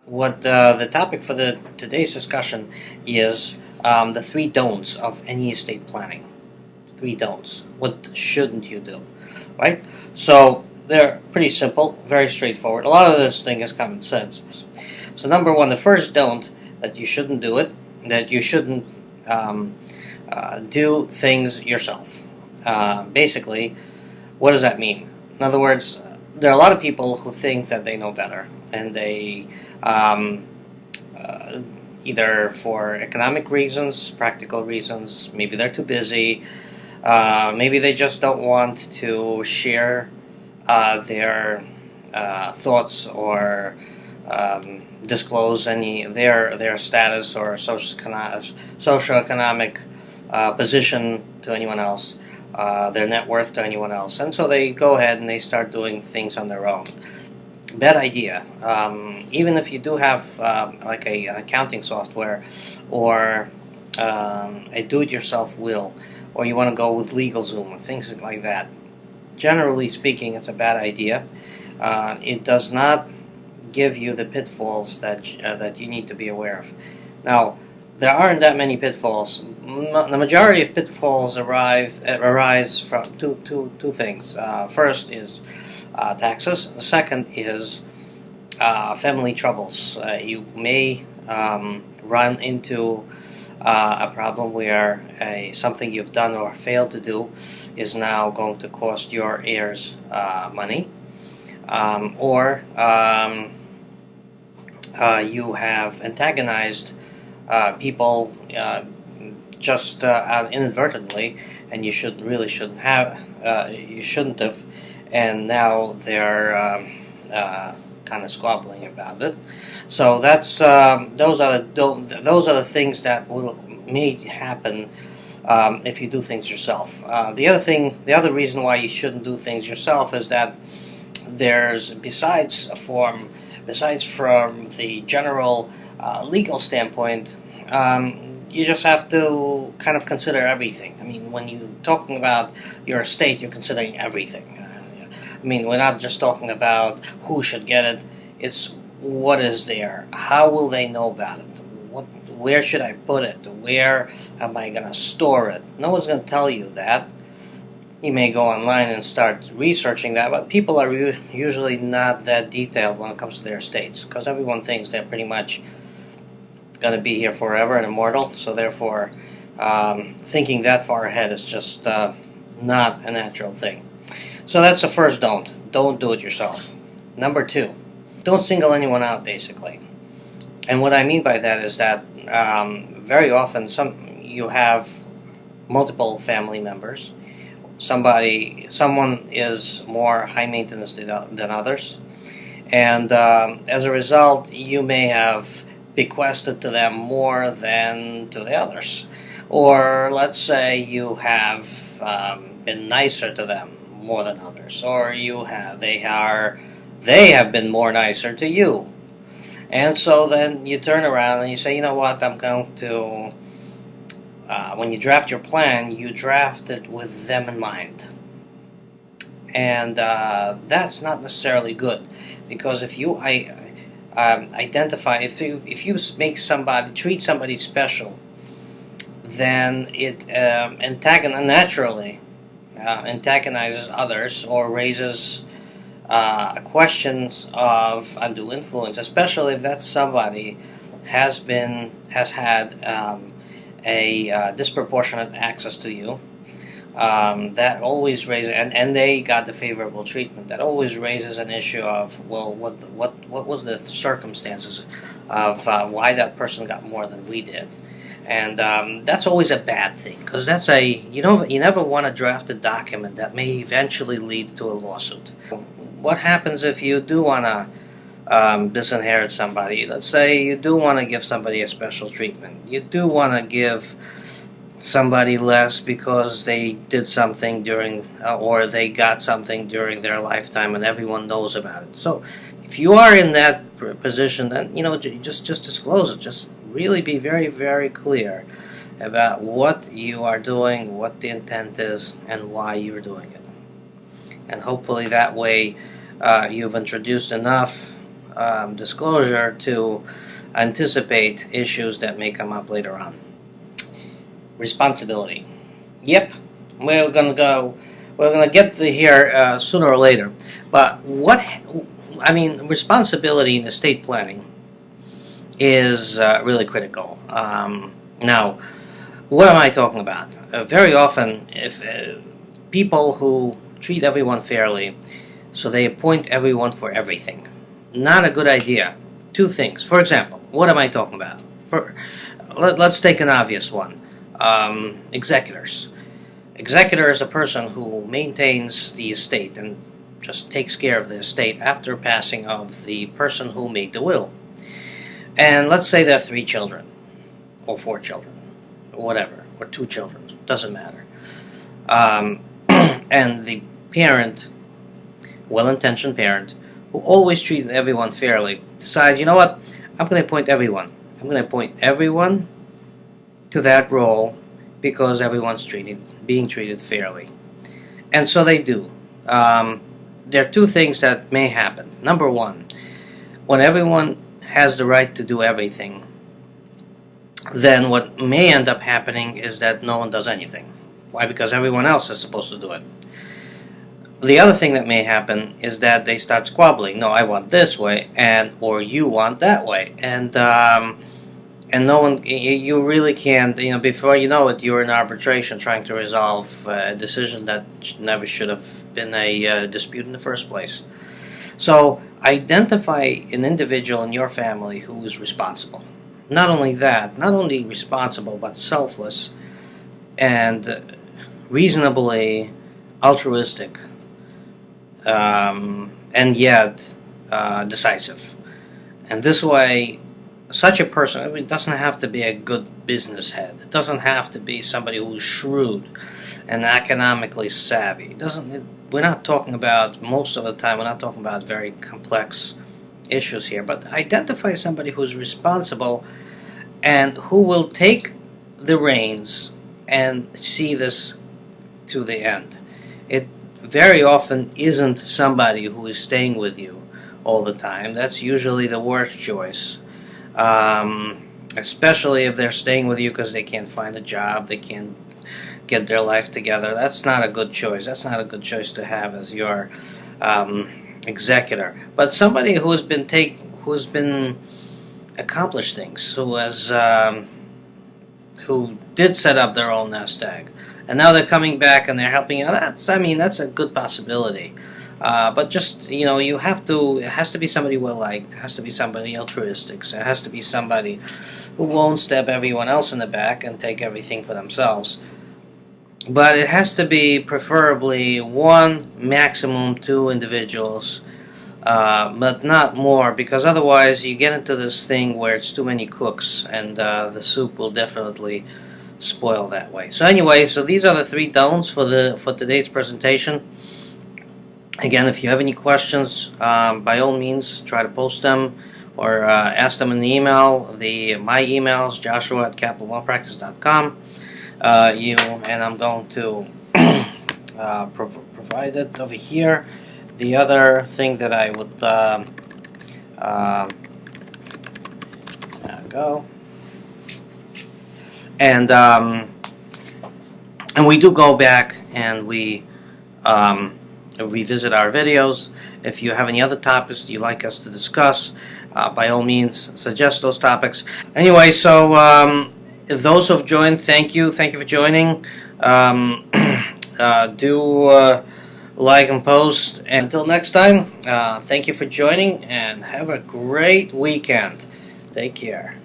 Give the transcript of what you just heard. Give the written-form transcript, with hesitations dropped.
What the topic for today's discussion is the three don'ts of any estate planning. Three don'ts. What shouldn't you do? Right? So they're pretty simple, very straightforward. A lot of this thing is common sense. So number one, the first don't that you shouldn't do it, that you shouldn't um, do things yourself. Basically, what does that mean? In other words, there are a lot of people who think that they know better, and they um, uh, either for economic reasons, practical reasons, maybe they're too busy, maybe they just don't want to share their thoughts or disclose any their status or socioeconomic position to anyone else, their net worth to anyone else, and so they go ahead and they start doing things on their own. Bad idea. Even if you do have like an accounting software or a do-it-yourself will, or you want to go with LegalZoom or things like that. Generally speaking, it's a bad idea. It does not give you the pitfalls that you need to be aware of. Now, there aren't that many pitfalls. The majority of pitfalls arise from two things. First is taxes. Second is family troubles. You may run into a problem where something you've done or failed to do is now going to cost your heirs money, or you have antagonized people just inadvertently, and you shouldn't have, and now they're kind of squabbling about it. So those are the things that may happen if you do things yourself. The other reason why you shouldn't do things yourself is that there's besides from the general legal standpoint, you just have to kind of consider everything. I mean, when you're talking about your estate, you're considering everything. I mean, we're not just talking about who should get it. It's what is there. How will they know about it? Where should I put it? Where am I going to store it? No one's going to tell you that. You may go online and start researching that, but people are usually not that detailed when it comes to their estates, because everyone thinks they're pretty much going to be here forever and immortal. So therefore, thinking that far ahead is just not a natural thing. So that's the first don't. Don't do it yourself. Number two, don't single anyone out, basically. And what I mean by that is that very often you have multiple family members. Someone is more high maintenance than others, and as a result, you may have bequested to them more than to the others, or let's say you have been nicer to them more than others, or they have been more nicer to you, and so then you turn around and you say, you know what, I'm going to. When you draft your plan, you draft it with them in mind. And that's not necessarily good, because if you identify, if you treat somebody special, then it naturally antagonizes others or raises questions of undue influence, especially if that somebody has had a disproportionate access to you. That always raises, and they got the favorable treatment. That always raises an issue of, well, what was the circumstances of why that person got more than we did, and that's always a bad thing, because you never want to draft a document that may eventually lead to a lawsuit. What happens if you do want to disinherit somebody? Let's say you do want to give somebody a special treatment. You do want to give somebody less because they did something or they got something during their lifetime, and everyone knows about it. So, if you are in that position, then just disclose it. Just really be very, very clear about what you are doing, what the intent is, and why you're doing it. And hopefully that way, you've introduced enough disclosure to anticipate issues that may come up later on. Responsibility. Yep, we're gonna get here sooner or later. But responsibility in estate planning is really critical. Now, what am I talking about? Very often, if people who treat everyone fairly, so they appoint everyone for everything. Not a good idea. Two things. For example, what am I talking about? Let's take an obvious one. Executors. Executor is a person who maintains the estate and just takes care of the estate after passing of the person who made the will. And let's say there are 3 children, or 4 children, or whatever, or 2 children, doesn't matter. And the parent, well-intentioned parent, who always treated everyone fairly, decides, you know what, I'm going to appoint everyone. I'm going to appoint everyone to that role because everyone's being treated fairly. And so they do. There are 2 things that may happen. Number 1, when everyone has the right to do everything, then what may end up happening is that no one does anything. Why? Because everyone else is supposed to do it. The other thing that may happen is that they start squabbling. No, I want this way, or you want that way, and no one. You really can't. Before you know it, you're in arbitration trying to resolve a decision that never should have been a dispute in the first place. So identify an individual in your family who is responsible. Not only that, not only responsible, but selfless and reasonably altruistic, and yet decisive. And this way, such a person, it doesn't have to be a good business head. It doesn't have to be somebody who's shrewd and economically savvy. We're not talking about, most of the time, we're not talking about very complex issues here, but identify somebody who's responsible and who will take the reins and see this to the end. It very often isn't somebody who is staying with you all the time. That's usually the worst choice, especially if they're staying with you because they can't find a job, they can't get their life together. That's not a good choice. That's not a good choice to have as your executor. But somebody who's been accomplished things, who did set up their own nest egg, and now they're coming back and they're helping you. That's a good possibility. But just, it has to be somebody well-liked, it has to be somebody altruistic, so it has to be somebody who won't stab everyone else in the back and take everything for themselves. But it has to be preferably 1, maximum 2 individuals, but not more, because otherwise you get into this thing where it's too many cooks, and the soup will definitely spoil that way. So anyway, these are the 3 don'ts for today's presentation. Again, if you have any questions, by all means, try to post them or ask them in the email. My email is joshua@capitallawpractice.com. And I'm going to provide it over here. The other thing that I would there we go. And we do go back and we revisit our videos. If you have any other topics you'd like us to discuss, by all means suggest those topics. Anyway, so those who've joined, thank you for joining. Do like and post. And until next time, thank you for joining and have a great weekend. Take care.